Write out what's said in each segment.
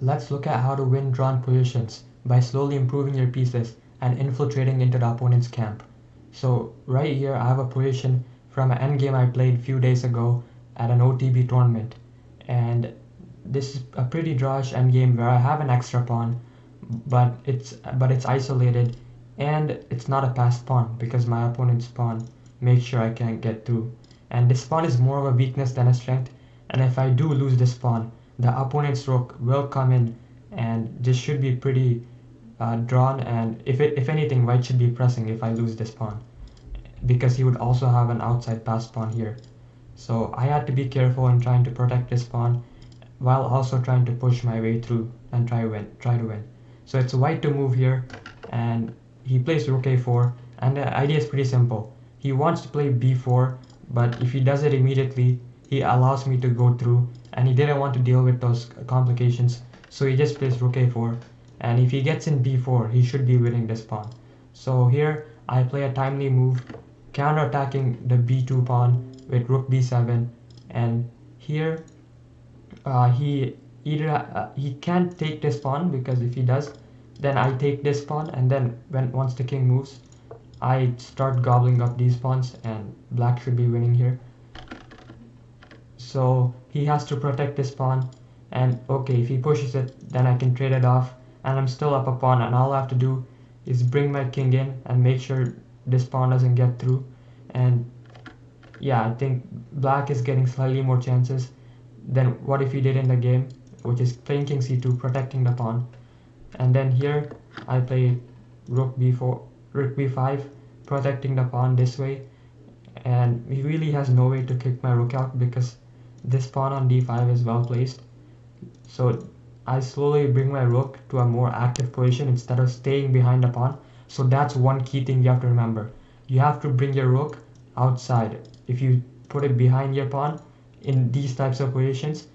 Let's look at how to win drawn positions by slowly improving your pieces and infiltrating into the opponent's camp. So right here I have a position from an endgame I played few days ago at an OTB tournament, and this is a pretty drawish endgame where I have an extra pawn, but it's isolated, and it's not a passed pawn because my opponent's pawn makes sure I can't get through. And this pawn is more of a weakness than a strength, and if I do lose this pawn, the opponent's rook will come in, and this should be pretty drawn. And if anything, white should be pressing if I lose this pawn, because he would also have an outside passed pawn here. So I had to be careful in trying to protect this pawn while also trying to push my way through and try to win. So it's white to move here, and he plays rook a4, and the idea is pretty simple. He wants to play b4, but if he does it immediately, he allows me to go through, and he didn't want to deal with those complications, so he just plays rook a4, and if he gets in b4, he should be winning this pawn. So here I play a timely move, counter-attacking the b2 pawn with rook b7, and here he can't take this pawn, because if he does, then I take this pawn, and then once the king moves, I start gobbling up these pawns, and black should be winning here. So he has to protect this pawn, and okay, if he pushes it, then I can trade it off, and I'm still up a pawn, and all I have to do is bring my king in and make sure this pawn doesn't get through. And yeah, I think black is getting slightly more chances than what if he did in the game, which is playing king c2, protecting the pawn. And then here I play rook b4, rook b5, protecting the pawn this way, and he really has no way to kick my rook out because this pawn on d5 is well placed. So I slowly bring my rook to a more active position instead of staying behind the pawn. So that's one key thing you have to remember. You have to bring your rook outside. If you put it behind your pawn in these types of positions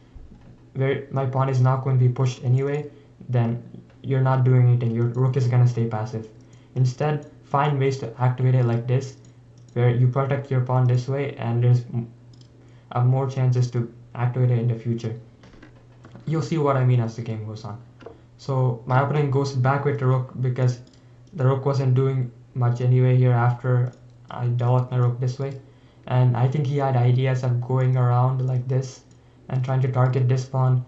where my pawn is not going to be pushed anyway, then you're not doing anything. Your rook is going to stay passive. Instead, find ways to activate it like this, where you protect your pawn this way, and there's more chances to activate it in the future. You'll see what I mean as the game goes on. So my opponent goes back with the rook because the rook wasn't doing much anyway here after I developed my rook this way. And I think he had ideas of going around like this and trying to target this pawn.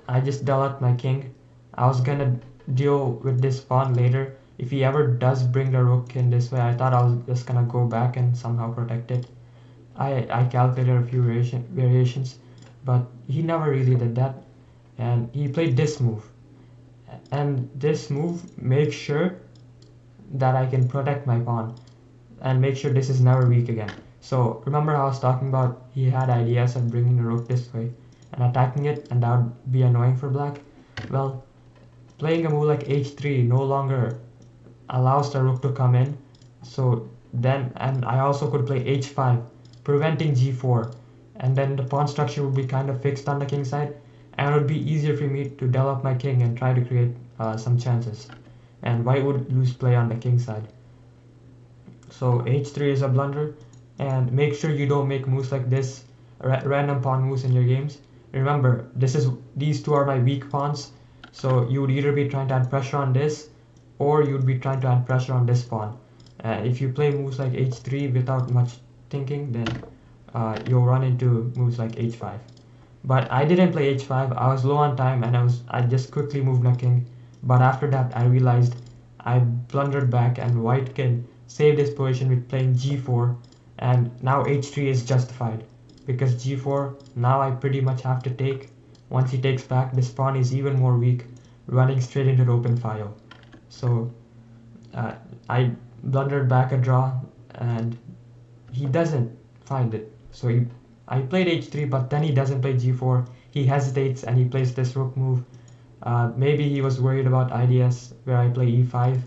I just developed my king. I was gonna deal with this pawn later. If he ever does bring the rook in this way, I thought I was just gonna go back and somehow protect it. I calculated a few variations, but he never really did that. And he played this move. And this move makes sure that I can protect my pawn and make sure this is never weak again. So remember how I was talking about he had ideas of bringing the rook this way and attacking it, and that would be annoying for black? Well, playing a move like h3 no longer allows the rook to come in. So then, and I also could play h5, preventing g4, and then the pawn structure would be kind of fixed on the king side, and it would be easier for me to develop my king and try to create some chances. And white would lose play on the king side. So h3 is a blunder, and make sure you don't make moves like this, random pawn moves in your games. Remember, these two are my weak pawns, so you would either be trying to add pressure on this, or you would be trying to add pressure on this pawn. If you play moves like h3 without much thinking, then you'll run into moves like h5. But I didn't play h5. I was low on time, and I just quickly moved my king. But after that, I realized I blundered back, and white can save this position with playing g4, and now h3 is justified because g4, now I pretty much have to take. Once he takes back, this pawn is even more weak, running straight into the open file. So I blundered back a draw, and he doesn't find it. So I played h3, but then he doesn't play g4. He hesitates and he plays this rook move. Maybe he was worried about ideas where I play e5,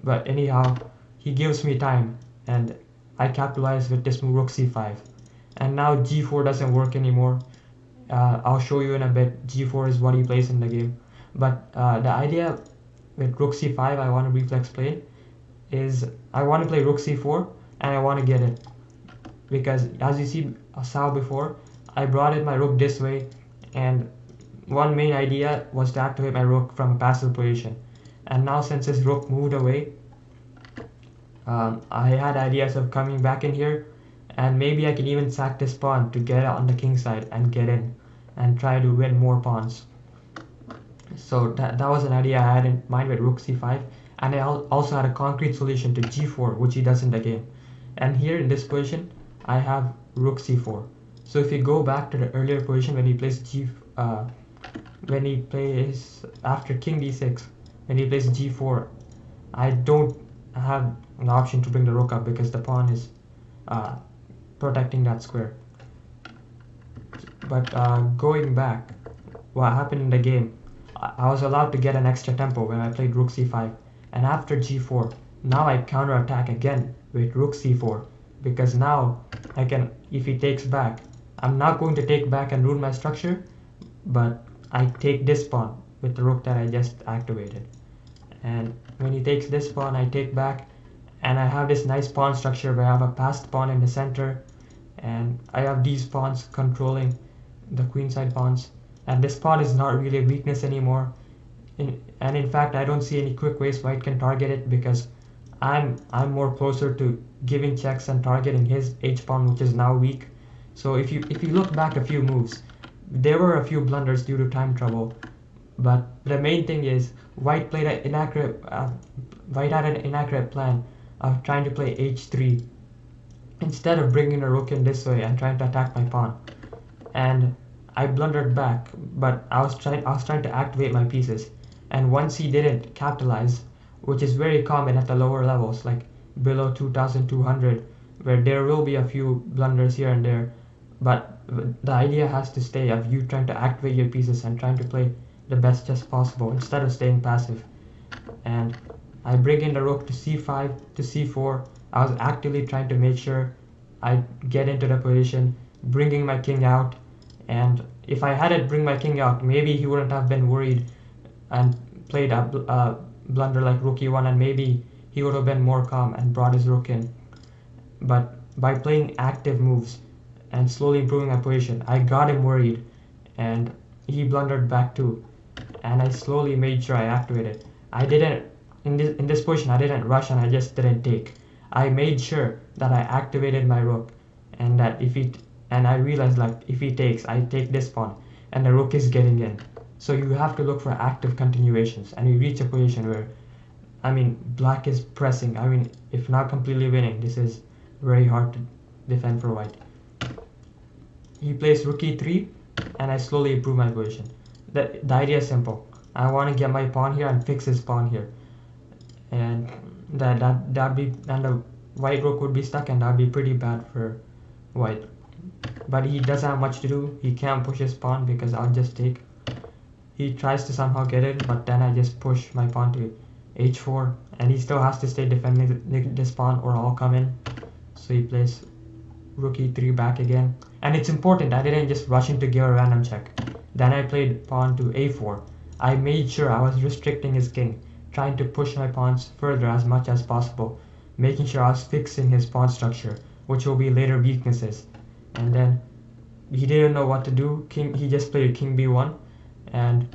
but anyhow, he gives me time, and I capitalize with this move rook c5. And now g4 doesn't work anymore. I'll show you in a bit. g4 is what he plays in the game. But the idea with rook c5 I want to reflex play is I want to play rook c4, and I want to get it. Because as you see, I saw before, I brought in my rook this way, and one main idea was to activate my rook from a passive position. And now since his rook moved away, I had ideas of coming back in here, and maybe I can even sack this pawn to get on the king side and get in and try to win more pawns. So that was an idea I had in mind with rook c5, and I also had a concrete solution to g4, which he does in the game. And here in this position, I have rook c4. So if you go back to the earlier position when he plays when he plays after king d6, when he plays g4, I don't have an option to bring the rook up because the pawn is protecting that square. But going back, what happened in the game, I was allowed to get an extra tempo when I played rook c5, and after g4, now I counterattack again with rook c4, because now I can, if he takes back, I'm not going to take back and ruin my structure, but I take this pawn with the rook that I just activated. And when he takes this pawn, I take back, and I have this nice pawn structure where I have a passed pawn in the center, and I have these pawns controlling the queenside pawns, and this pawn is not really a weakness anymore. And in fact, I don't see any quick ways white can target it, because I'm more closer to giving checks and targeting his h pawn, which is now weak. So if you look back a few moves, there were a few blunders due to time trouble, but the main thing is white played an inaccurate white had an inaccurate plan of trying to play h3 instead of bringing the rook in this way and trying to attack my pawn. And I blundered back, but I was trying to activate my pieces, and once he didn't capitalize, which is very common at the lower levels, like below 2200, where there will be a few blunders here and there, but the idea has to stay of you trying to activate your pieces and trying to play the best chess possible instead of staying passive. And I bring in the rook to c5 to c4. I was actively trying to make sure I get into the position, bringing my king out, and if I hadn't bring my king out, maybe he wouldn't have been worried and played a blunder like rook e1, and maybe he would have been more calm and brought his rook in. But by playing active moves and slowly improving my position, I got him worried, and he blundered back too, and I slowly made sure I activated. I didn't in this position I didn't rush and I just didn't take. I made sure that I activated my rook, and that I realized, like, if he takes, I take this pawn and the rook is getting in. So you have to look for active continuations, and you reach a position where, I mean, black is pressing. I mean, if not completely winning, this is very hard to defend for white. He plays rook e3, and I slowly improve my position. The idea is simple. I want to get my pawn here and fix his pawn here, and the white rook would be stuck, and that'd be pretty bad for white. But he doesn't have much to do. He can't push his pawn because I'll just take. He tries to somehow get it, but then I just push my pawn to h4, and he still has to stay defending this pawn or I'll come in. So he plays rook e3 back again. And it's important, I didn't just rush in to give a random check. Then I played pawn to a4. I made sure I was restricting his king, trying to push my pawns further as much as possible, making sure I was fixing his pawn structure, which will be later weaknesses. And then he didn't know what to do. He just played king b1, and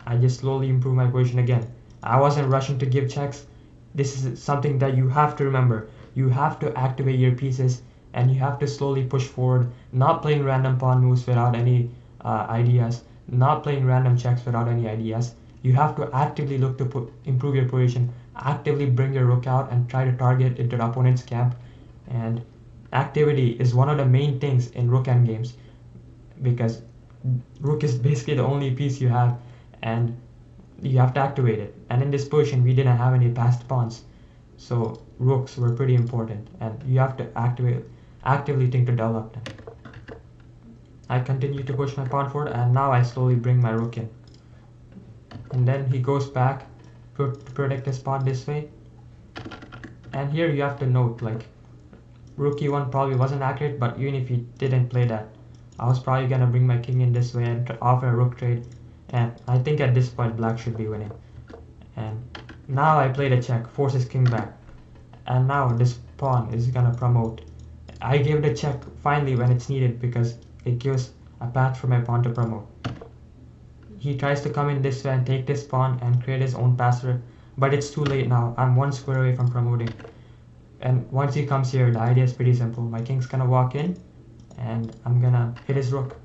I just slowly improved my position again. I wasn't rushing to give checks. This is something that you have to remember. You have to activate your pieces, and you have to slowly push forward, not playing random pawn moves without any ideas, not playing random checks without any ideas. You have to actively look to improve your position, actively bring your rook out and try to target into the opponent's camp. And activity is one of the main things in rook endgames, because rook is basically the only piece you have, and you have to activate it. And in this position, we didn't have any passed pawns, so rooks were pretty important, and you have to actively think to develop them. I continue to push my pawn forward, and now I slowly bring my rook in. And then he goes back to protect his pawn this way. And here you have to note, like, rook e1 probably wasn't accurate, but even if he didn't play that, I was probably gonna bring my king in this way and offer a rook trade. And I think at this point black should be winning. And now I played a check, forces king back. And now this pawn is gonna promote. I gave the check finally when it's needed, because it gives a path for my pawn to promote. he tries to come in this way and take this pawn and create his own password, but it's too late now. I'm one square away from promoting. And once he comes here, the idea is pretty simple. My king's gonna walk in and I'm gonna hit his rook.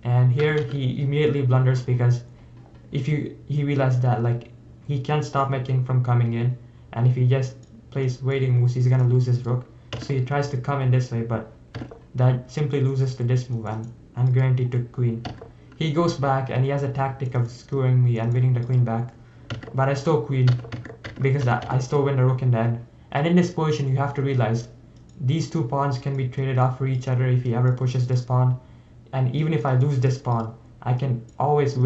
And here he immediately blunders because he realized that like he can't stop my king from coming in, and if he just plays waiting moves, he's gonna lose his rook. So he tries to come in this way, but that simply loses to this move, and I'm guaranteed to queen. He goes back and he has a tactic of skewering me and winning the queen back, but I still queen because I still win the rook in the end. And in this position, you have to realize these two pawns can be traded off for each other if he ever pushes this pawn. And even if I lose this pawn, I can always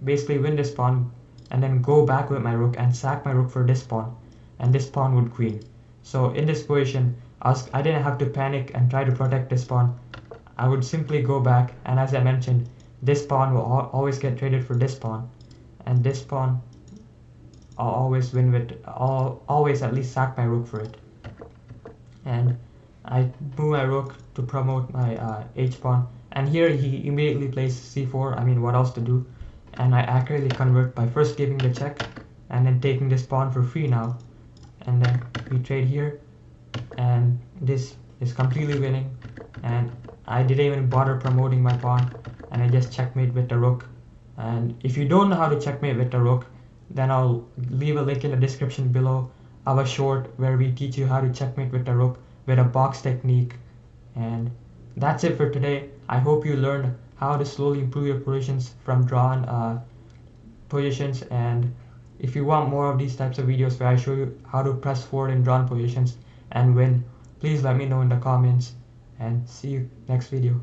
basically win this pawn and then go back with my rook and sack my rook for this pawn, and this pawn would queen. So in this position, I didn't have to panic and try to protect this pawn. I would simply go back, and as I mentioned, this pawn will always get traded for this pawn, and this pawn I'll always win with. I'll always at least sack my rook for it. And I move my rook to promote my h pawn, and here he immediately plays c4. I mean, what else to do? And I accurately convert by first giving the check and then taking this pawn for free now, and then we trade here, and this is completely winning, and I didn't even bother promoting my pawn, and I just checkmate with the rook. And if you don't know how to checkmate with the rook, then I'll leave a link in the description below of a short where we teach you how to checkmate with the rook with a box technique. And that's it for today. I hope you learned how to slowly improve your positions from drawn positions, and if you want more of these types of videos where I show you how to press forward in drawn positions and win, please let me know in the comments, and see you next video.